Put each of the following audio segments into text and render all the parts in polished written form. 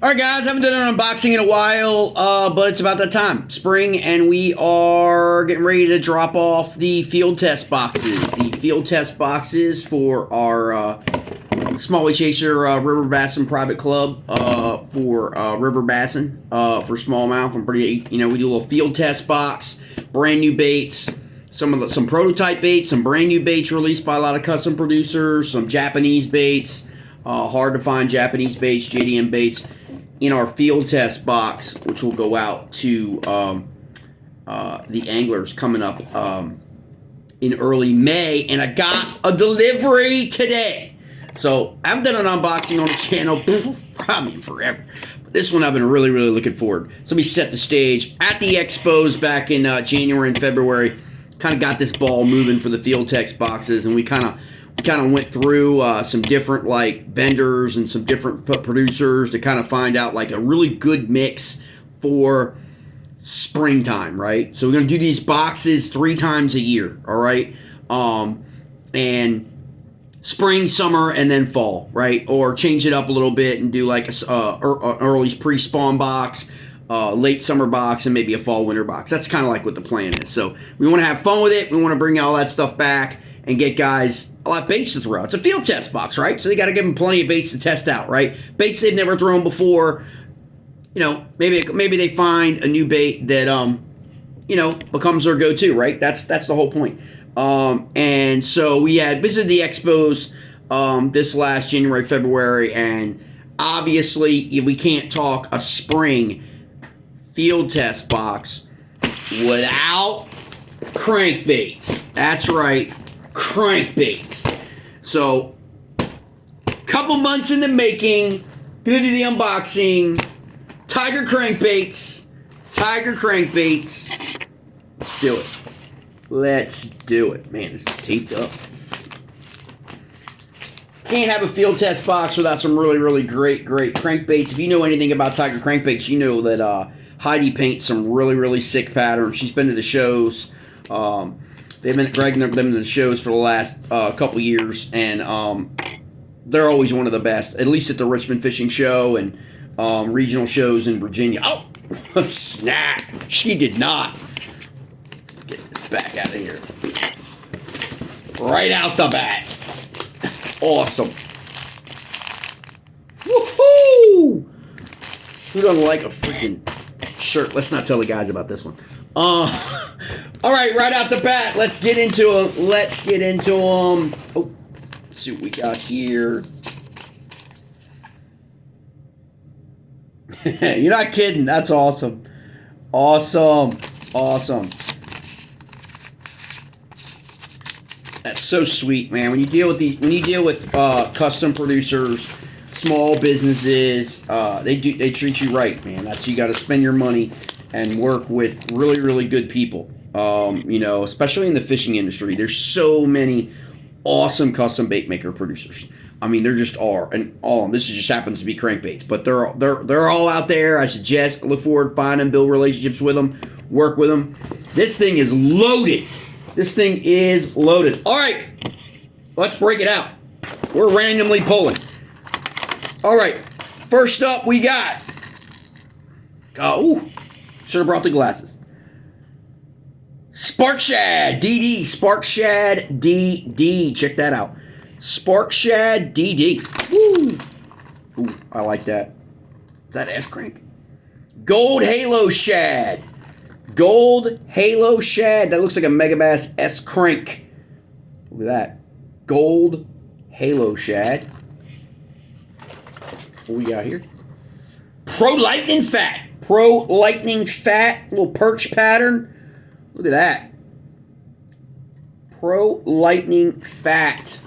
Alright guys, I haven't done an unboxing in a while, but it's about that time. Spring, and we are getting ready to drop off the field test boxes. The field test boxes for our Smalley Chaser River Bassin Private Club for River Bassin for smallmouth. I'm pretty, we do a little field test box, brand new baits, some prototype baits, some brand new baits released by a lot of custom producers, some Japanese baits, hard to find Japanese baits, JDM baits, in our field test box, which will go out to the anglers coming up in early May. And I got a delivery today. So I haven't done an unboxing on the channel probably forever. But this one I've been really looking forward. So let me set the stage. At the expos back in January and February, kind of got this ball moving for the field test boxes, and we kind of went through some different vendors and some different producers to kind of find out a really good mix for springtime, right? So we're going to do these boxes 3 times a year, all right? And spring, summer, and then fall, right? Or change it up a little bit and do an early pre-spawn box, late summer box, and maybe a fall winter box. That's kind of what the plan is. So we want to have fun with it. We want to bring all that stuff back and get guys a lot of baits to throw. It's a field test box, right? So they got to give them plenty of baits to test out, right? Baits they've never thrown before. Maybe they find a new bait that becomes their go-to, right? That's the whole point. And so we had visited the expos this last January, February, and obviously we can't talk a spring field test box without crankbaits. That's right. Crankbaits. So, couple months in the making, gonna do the unboxing. Tiger crankbaits. Let's do it. Let's do it. Man, this is taped up. Can't have a field test box without some really great crankbaits. If you know anything about Tiger crankbaits, you know that Heidi paints some really sick patterns. She's been to the shows. They've been dragging them to the shows for the last couple years, and they're always one of the best, at least at the Richmond Fishing Show and regional shows in Virginia. Oh, snap. She did not. Get this back out of here. Right out the bat. Awesome. Woohoo! Who doesn't like a freaking shirt? Let's not tell the guys about this one. All right, right out the bat, let's get into them. Oh, let's see what we got here. You're not kidding. That's awesome. Awesome. That's so sweet, man. When you deal with custom producers, small businesses, they treat you right, man. You got to spend your money and work with really good people. Especially in the fishing industry, there's so many awesome custom bait maker producers. I mean, there just are, and all of them. This just happens to be crankbaits, but they're all out there. I suggest look forward to find them, build relationships with them, work with them. This thing is loaded. All right, let's break it out. We're randomly pulling. All right, first up we got. Oh, should have brought the glasses. Spark Shad DD. Spark Shad DD. Check that out. Spark Shad DD. Woo. Ooh, I like that. Is that S crank? Gold Halo Shad. Gold Halo Shad. That looks like a Megabass S crank. Look at that. Gold Halo Shad. What we got here? Pro Lightning Fat. Little perch pattern. Look at that. Pro Lightning Fat.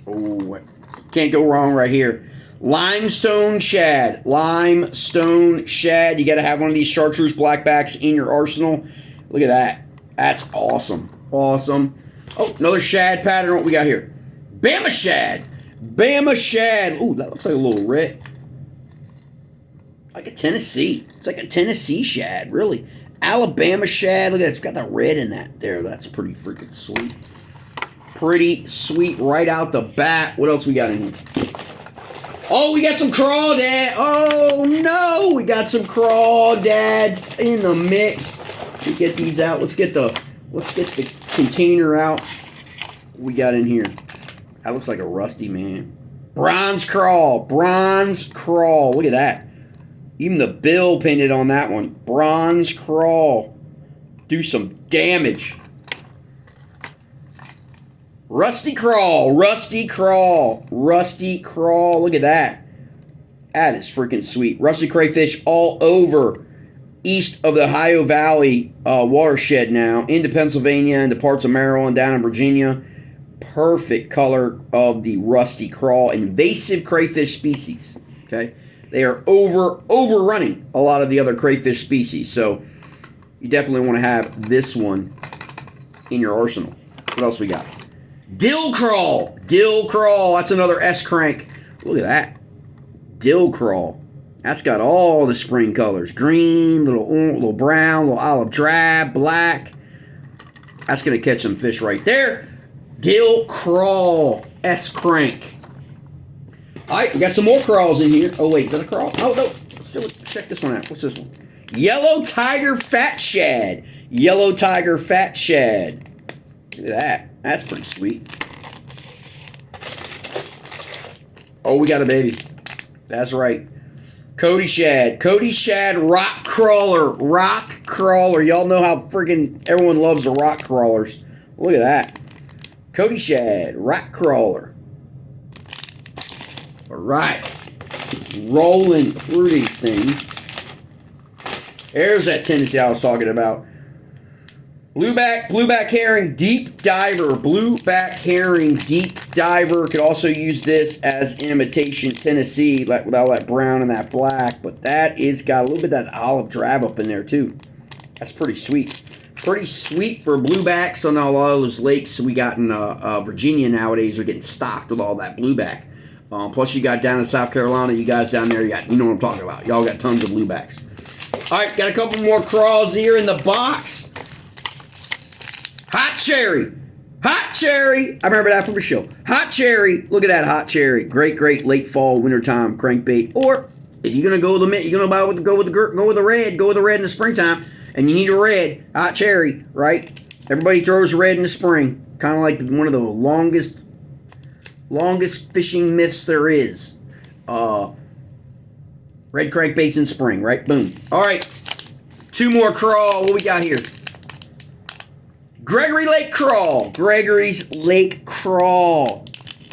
Oh, can't go wrong right here. Limestone Shad. You got to have one of these chartreuse blackbacks in your arsenal. Look at that. That's awesome. Oh, another shad pattern. What we got here? Bama Shad. Ooh, that looks like a little red. Like a Tennessee. It's like a Tennessee shad, really. Alabama shad. Look at that. It's got that red in that there. That's pretty freaking sweet. Pretty sweet right out the bat. What else we got in here? Oh, we got some crawdad. Oh no, we got some crawdads in the mix. We get these out. Let's get the container out. What we got in here? That looks like a rusty, man. Bronze crawl. Bronze crawl. Look at that. Even the bill painted on that one. Bronze crawl. Do some damage. Rusty crawl. Rusty crawl. Rusty crawl. Look at that. That is freaking sweet. Rusty crayfish all over east of the Ohio Valley watershed now. Into Pennsylvania, into parts of Maryland, down in Virginia. Perfect color of the rusty crawl. Invasive crayfish species. Okay. They are overrunning a lot of the other crayfish species. So you definitely want to have this one in your arsenal. What else we got? Dill crawl. Dill crawl. That's another S crank. Look at that. Dill crawl. That's got all the spring colors. Green, little brown, little olive drab, black. That's going to catch some fish right there. Dill crawl. S crank. Alright, we got some more crawls in here. Oh, wait, is that a crawl? Oh, no. Check this one out. What's this one? Yellow tiger fat shad. Yellow tiger fat shad. Look at that. That's pretty sweet. Oh, we got a baby. That's right. Cody shad. Cody shad rock crawler. Rock crawler. Y'all know how friggin' everyone loves the rock crawlers. Look at that. Cody shad rock crawler. All right, rolling through these things. There's that tendency I was talking about. Blueback herring, deep diver. Blueback herring, deep diver. Could also use this as an imitation Tennessee, like with all that brown and that black. But that is got a little bit of that olive drab up in there too. That's pretty sweet. Pretty sweet for bluebacks on a lot of those lakes we got in Virginia nowadays are getting stocked with all that blueback. Plus, you got down in South Carolina, you guys down there, you know what I'm talking about. Y'all got tons of bluebacks. All right, got a couple more crawls here in the box. Hot cherry. Hot cherry. I remember that from a show. Hot cherry. Look at that hot cherry. Great, great late fall, wintertime crankbait. Or if you're gonna go with the you're gonna go with the red. Go with the red in the springtime, and you need a red hot cherry, right? Everybody throws red in the spring. Kind of like one of the longest fishing myths there is. Red crankbaits in spring, right? Boom. All right. Two more crawl. What we got here? Gregory Lake crawl. Gregory's Lake crawl.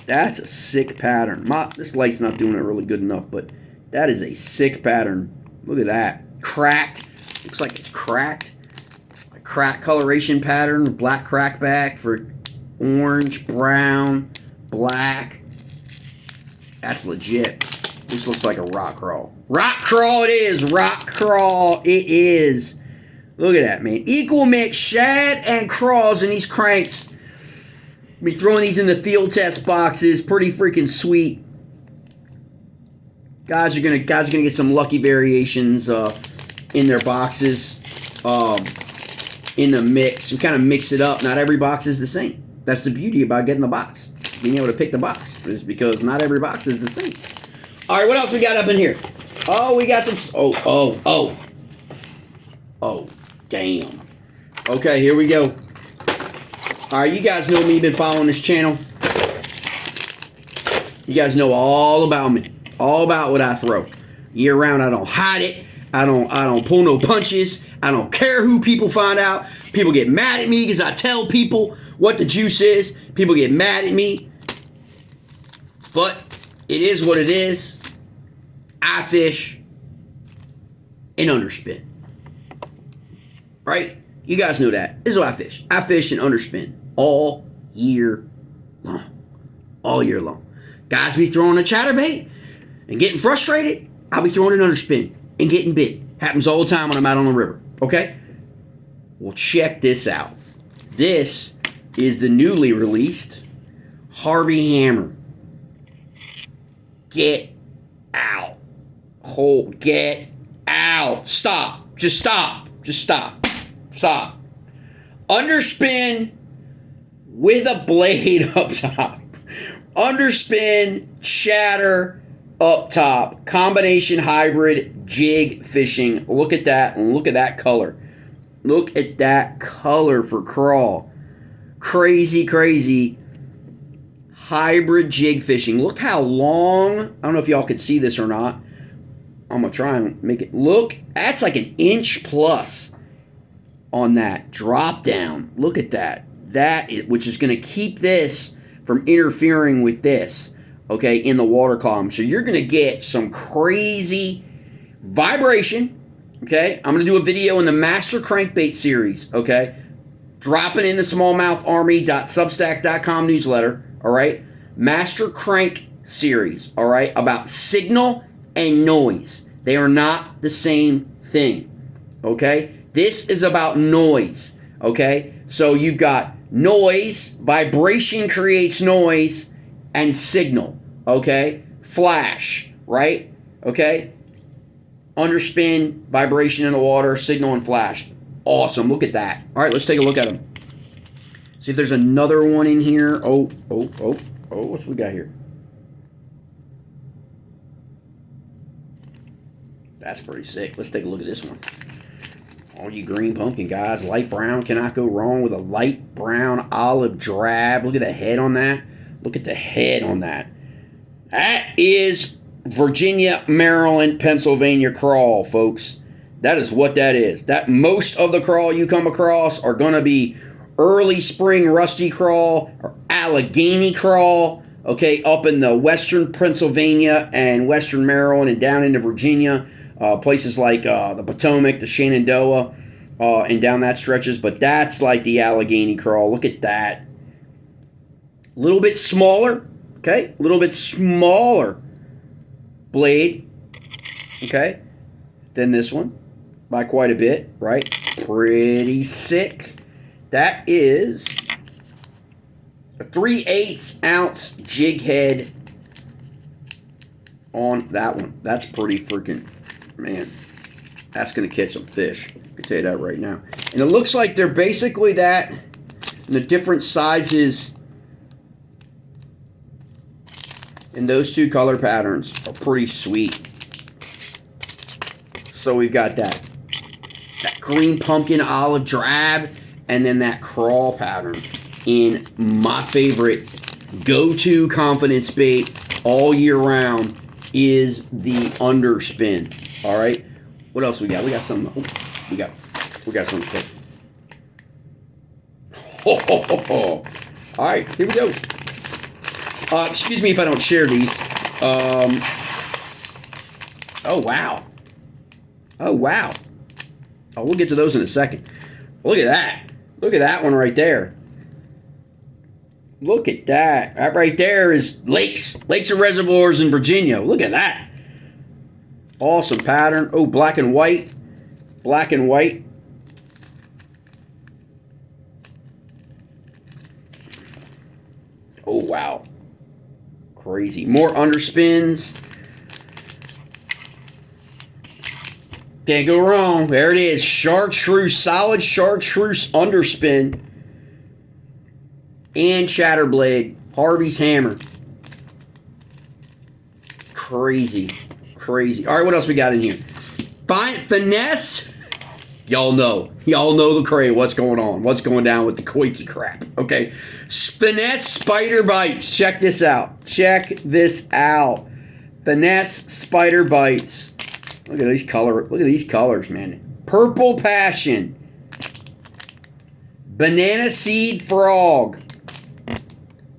That's a sick pattern. This light's not doing it really good enough, but that is a sick pattern. Look at that. Cracked. Looks like it's cracked. A crack coloration pattern. Black crackback for orange, brown, black. That's legit. This looks like a rock crawl. Rock crawl it is. Rock crawl it is. Look at that, man. Equal mix shad and crawls in these cranks. Be throwing these in the field test boxes. Pretty freaking sweet. Guys are gonna get some lucky variations in their boxes. In the mix. We kind of mix it up. Not every box is the same. That's the beauty about getting the box. Being able to pick the box is because not every box is the same. All right, what else we got up in here? Oh, we got some. Oh, damn. Okay, here we go. All right, you guys know me. Been following this channel. You guys know all about me. All about what I throw. Year round, I don't hide it. I don't pull no punches. I don't care who people find out. People get mad at me because I tell people what the juice is. People get mad at me. But it is what it is. I fish and underspin. Right? You guys know that. This is what I fish. I fish and underspin all year long. All year long. Guys be throwing a chatterbait and getting frustrated. I'll be throwing an underspin and getting bit. Happens all the time when I'm out on the river. Okay? Well, check this out. This is the newly released Harvey hammer. Get out. Get out. Stop. Just stop. Just stop. Stop. Underspin with a blade up top. Underspin, chatter, up top. Combination hybrid jig fishing. Look at that. And look at that color. Look at that color for crawl. Crazy, crazy. Hybrid jig fishing. Look how long. I don't know if y'all can see this or not. I'm going to try and make it look. That's like an inch plus on that drop down. Look at that. Which is going to keep this from interfering with this, okay, in the water column. So you're going to get some crazy vibration, okay? I'm going to do a video in the Master Crankbait series, okay? Dropping in the smallmoutharmy.substack.com newsletter, all right? Master Crank series, all right, about signal and noise. They are not the same thing, okay? This is about noise, okay? So you've got noise, vibration creates noise, and signal, okay? Flash, right? Okay? Underspin, vibration in the water, signal, and flash. Awesome. Look at that. All right, let's take a look at them. See if there's another one in here. Oh, what's we got here? That's pretty sick. Let's take a look at this one. All you green pumpkin guys, light brown cannot go wrong with a light brown olive drab. Look at the head on that. Look at the head on that. That is Virginia, Maryland, Pennsylvania crawl, folks. That is what that is. That most of the crawl you come across are going to be early spring rusty crawl or Allegheny crawl, okay, up in the western Pennsylvania and western Maryland and down into Virginia. Places like the Potomac, the Shenandoah, and down that stretches. But that's like the Allegheny crawl. Look at that. A little bit smaller, okay? A little bit smaller blade, okay, than this one by quite a bit, right? Pretty sick. That is a 3/8 ounce jig head on that one. That's pretty freaking... Man, that's going to catch some fish. I can tell you that right now. And it looks like they're basically that. And the different sizes in those two color patterns are pretty sweet. So we've got that green pumpkin olive drab and then that crawl pattern in my favorite go-to confidence bait all year round is the Underspin. All right. What else we got? We got some. Oh, we got something to take. All right, here we go. Excuse me if I don't share these. Oh wow. Oh wow. Oh, we'll get to those in a second. Look at that. Look at that one right there. Look at that. That right there is lakes and reservoirs in Virginia. Look at that. Awesome pattern. Oh, black and white. Black and white. Oh, wow. Crazy. More underspins. Can't go wrong. There it is. Chartreuse. Solid chartreuse underspin. And chatterblade. Harvey's hammer. Crazy. Crazy. All right, what else we got in here? Finesse. Y'all know the cray. What's going on? What's going down with the quakey crap? Okay. Finesse spider bites. Check this out. Check this out. Finesse spider bites. Look at these colors. Look at these colors, man. Purple passion. Banana seed frog.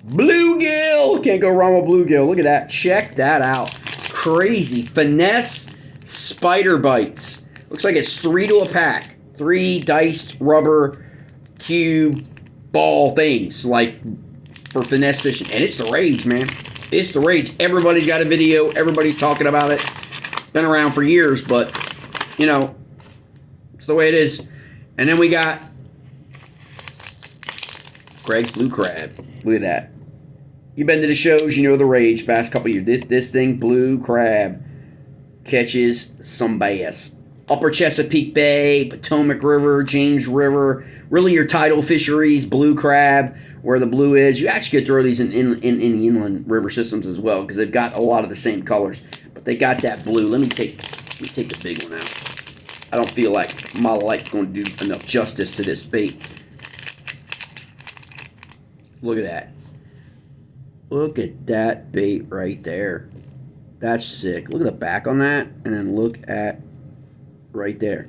Bluegill. Can't go wrong with bluegill. Look at that. Check that out. Crazy. Finesse spider bites. Looks like it's 3 to a pack. 3 diced rubber cube ball things like for finesse fishing. And it's the rage, man. It's the rage. Everybody's got a video. Everybody's talking about it. Been around for years, but, you know, it's the way it is. And then we got Greg's Blue Crab. Look at that. You've been to the shows, you know the rage past couple years. This thing, Blue Crab, catches some bass. Upper Chesapeake Bay, Potomac River, James River, really your tidal fisheries, blue crab, where the blue is. You actually could throw these in the inland river systems as well because they've got a lot of the same colors. But they got that blue. Let me take the big one out. I don't feel like my light's going to do enough justice to this bait. Look at that. Look at that bait right there. That's sick. Look at the back on that, and then look at right there.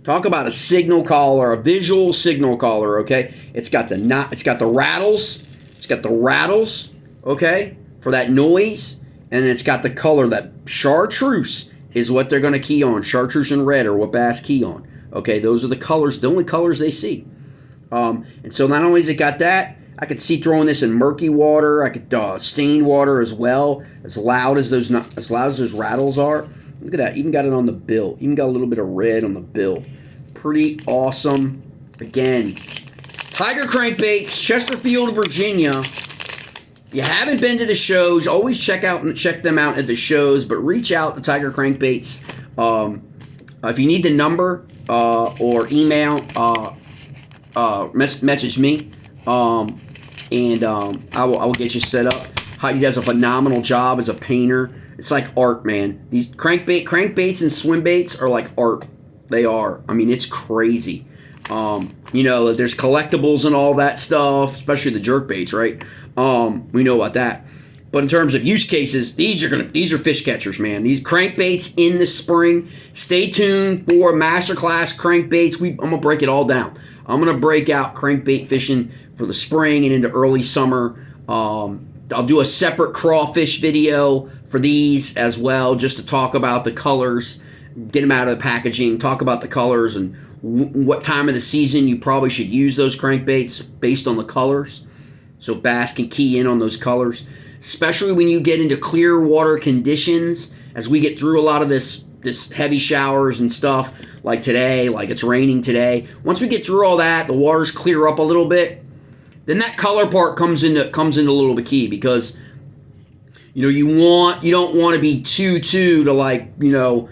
Talk about a signal caller, a visual signal caller, okay? It's got the rattles, okay, for that noise, and it's got the color that chartreuse is what they're going to key on. Chartreuse and red are what bass key on, okay? Those are the colors, the only colors they see. And so not only has it got that, I could see throwing this in murky water. I could stained water as well, as loud as those rattles are. Look at that. Even got it on the bill. Even got a little bit of red on the bill. Pretty awesome. Again, Tiger Crankbaits, Chesterfield, Virginia. If you haven't been to the shows, always check them out at the shows, but reach out to Tiger Crankbaits. If you need the number or email, message me, and I will get you set up. He does a phenomenal job as a painter. It's like art, man. These crankbaits and swim baits are like art. They are. I mean, it's crazy. You know, there's collectibles and all that stuff, especially the jerk baits, right? We know about that. But in terms of use cases, these are fish catchers, man. These crankbaits in the spring. Stay tuned for masterclass crankbaits. I'm gonna break it all down. I'm gonna break out crankbait fishing for the spring and into early summer. I'll do a separate crawfish video for these as well, just to talk about the colors, get them out of the packaging, talk about the colors and what time of the season you probably should use those crankbaits based on the colors. So bass can key in on those colors, especially when you get into clear water conditions. As we get through a lot of this heavy showers and stuff, like today, like it's raining today. Once we get through all that, the waters clear up a little bit. Then that color part comes into a little bit key, because you know you don't want to be too to like, you know,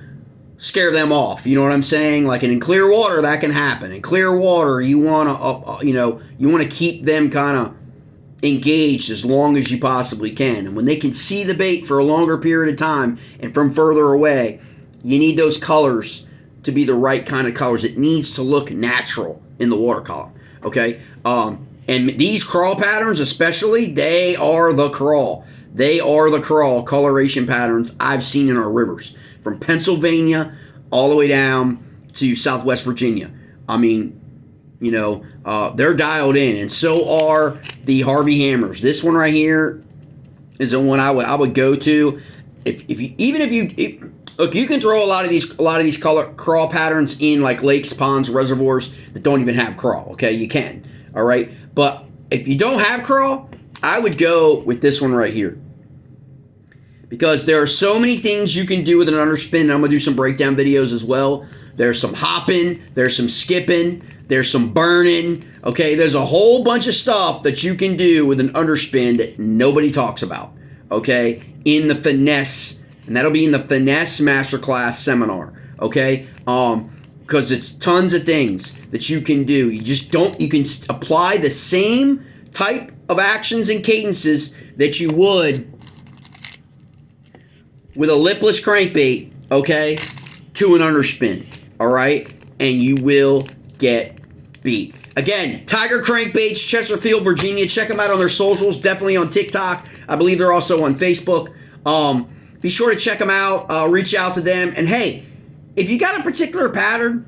scare them off. You know what I'm saying? Like in clear water that can happen. In clear water you want to keep them kind of engaged as long as you possibly can. And when they can see the bait for a longer period of time and from further away, you need those colors to be the right kind of colors. It needs to look natural in the water column. Okay. And these crawl patterns especially, they are the crawl. They are the crawl coloration patterns I've seen in our rivers. From Pennsylvania all the way down to Southwest Virginia. I mean, you know, they're dialed in. And so are the Harvey hammers. This one right here is the one I would go to. Look, you can throw a lot of these color crawl patterns in like lakes, ponds, reservoirs that don't even have crawl. Okay, you can. All right. But if you don't have crawl, I would go with this one right here. Because there are so many things you can do with an underspin. And I'm going to do some breakdown videos as well. There's some hopping. There's some skipping. There's some burning. Okay, there's a whole bunch of stuff that you can do with an underspin that nobody talks about. Okay, in the finesse. And that'll be in the finesse masterclass seminar. Okay, because it's tons of things that you can do. You can apply the same type of actions and cadences that you would with a lipless crankbait, okay, to an underspin, all right? And you will get beat. Again, Tiger Crankbaits, Chesterfield, Virginia. Check them out on their socials, definitely on TikTok. I believe they're also on Facebook. Be sure to check them out, reach out to them. And hey, if you got a particular pattern,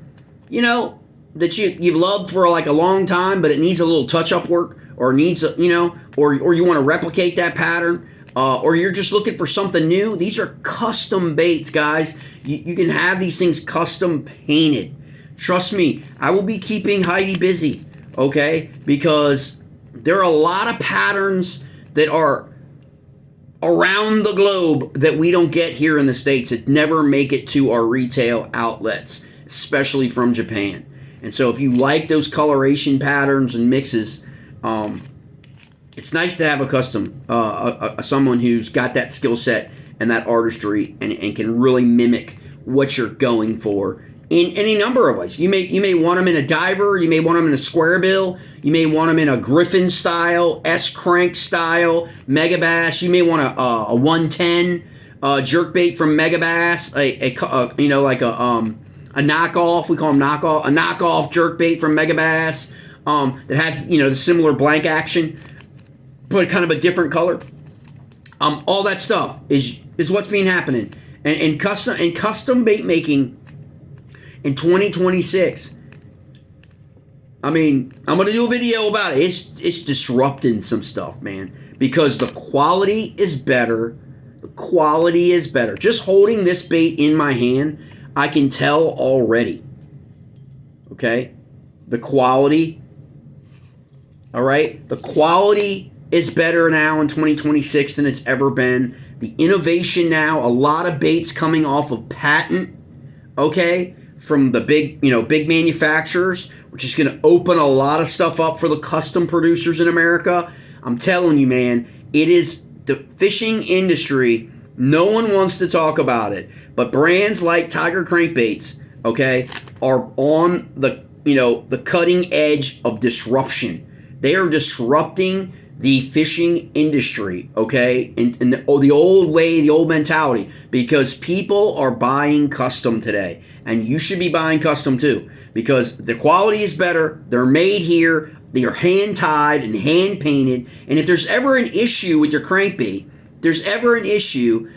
you know, that you've loved for like a long time, but it needs a little touch-up work, or needs, or you want to replicate that pattern, or you're just looking for something new, these are custom baits, guys. You can have these things custom painted. Trust me, I will be keeping Heidi busy, okay? Because there are a lot of patterns that are around the globe that we don't get here in the States, that never make it to our retail outlets, especially from Japan. And so if you like those coloration patterns and mixes, it's nice to have a custom, someone who's got that skill set and that artistry and can really mimic what you're going for in any number of ways. You may want them in a diver, you may want them in a square bill, You may want them in a Griffin style, S-Crank style, Megabass. You may want a 110 jerkbait from Megabass, you know, like a knockoff. We call them knockoff. A knockoff jerkbait from Megabass that has, you know, the similar blank action, but kind of a different color. All that stuff is what's been happening, and custom bait making in 2026. I mean, I'm going to do a video about it. It's disrupting some stuff, man, because the quality is better. The quality is better. Just holding this bait in my hand, I can tell already. Okay? The quality. All right? The quality is better now in 2026 than it's ever been. The innovation now, a lot of baits coming off of patent, okay, from the big manufacturers, which is going to open a lot of stuff up for the custom producers in America. I'm telling you, man, it is the fishing industry. No one wants to talk about it, but brands like Tiger Crankbaits, okay, are on the cutting edge of disruption. They are disrupting the fishing industry, okay, in the old way, the old mentality, because people are buying custom today, and you should be buying custom too, because the quality is better. They're made here. They are hand tied and hand painted. And if there's ever an issue with your crankbait, there's ever an issue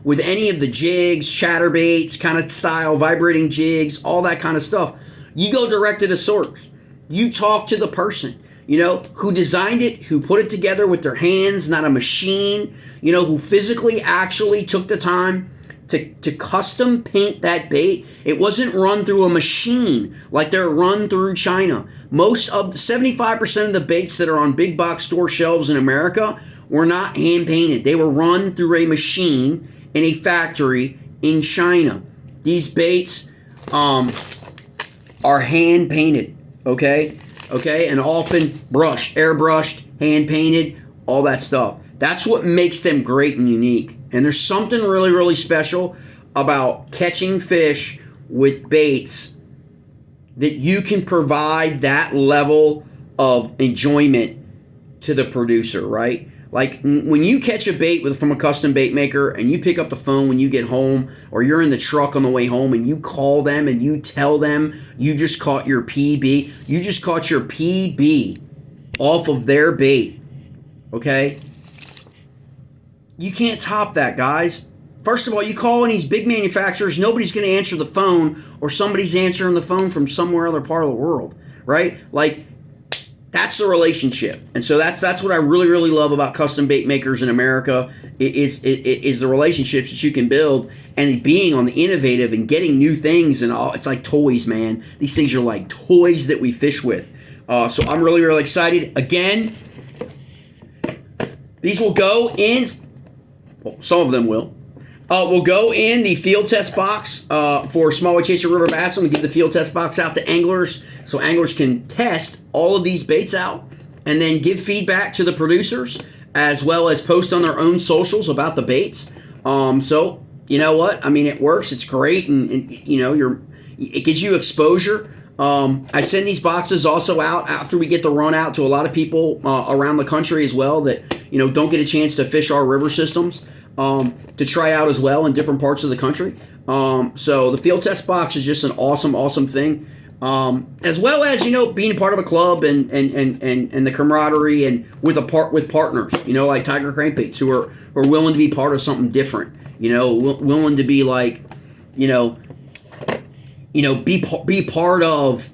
with any of the jigs, chatterbaits, kind of style, vibrating jigs, all that kind of stuff, you go direct to the source. You talk to the person, you know, who designed it, who put it together with their hands, not a machine, you know, who physically actually took the time to custom paint that bait. It wasn't run through a machine like they're run through China. Most of 75% of the baits that are on big box store shelves in America were not hand painted. They were run through a machine in a factory in China. These baits are hand painted, okay, and often brushed, airbrushed, hand painted, all that stuff. That's what makes them great and unique. And there's something really, really special about catching fish with baits that you can provide that level of enjoyment to the producer, right? Like when you catch a bait from a custom bait maker and you pick up the phone when you get home, or you're in the truck on the way home and you call them and you tell them you just caught your PB. You just caught your PB off of their bait, okay? You can't top that, guys. First of all, you call in these big manufacturers, nobody's going to answer the phone, or somebody's answering the phone from somewhere other part of the world, right? Like, that's the relationship. And so that's what I really, really love about custom bait makers in America is the relationships that you can build, and being on the innovative and getting new things and all. It's like toys, man. These things are like toys that we fish with. So I'm really, really excited. Again, these will go in... Well, some of them will. We'll go in the field test box for Smalley Chaser River Bassin. We give the field test box out to anglers so anglers can test all of these baits out and then give feedback to the producers, as well as post on their own socials about the baits. So, you know what? I mean, it works. It's great, and you know, it gives you exposure. I send these boxes also out after we get the run out to a lot of people around the country as well that, you know, don't get a chance to fish our river systems to try out as well in different parts of the country. So the field test box is just an awesome, awesome thing. As well as, you know, being part of a club and the camaraderie and with partners, you know, like Tiger Crankbaits who are willing to be part of something different, you know, willing to be like, be part of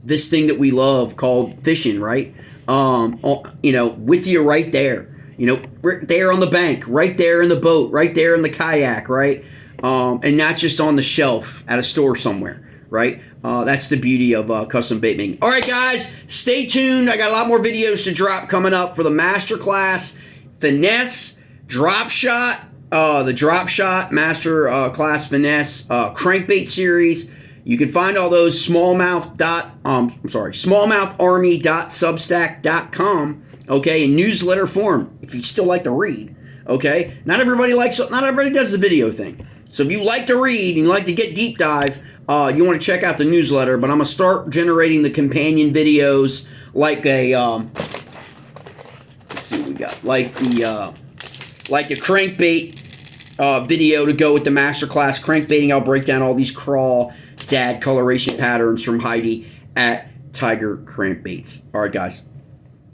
this thing that we love called fishing, right? With you right there, right there on the bank, right there in the boat, right there in the kayak, right? And not just on the shelf at a store somewhere, right? That's the beauty of custom bait making. All right, guys, stay tuned. I got a lot more videos to drop coming up for the masterclass finesse drop shot, the drop shot master class finesse crankbait series. You can find all those smallmoutharmy.substack.com, okay, in newsletter form, if you still like to read, okay? Not everybody does the video thing. So if you like to read and you like to get deep dive, you want to check out the newsletter, but I'm going to start generating the companion videos like a let's see what we got, like the crankbait video to go with the masterclass crankbaiting. I'll break down all these Crawdad coloration patterns from Heidi at Tiger Crankbaits. All right, guys.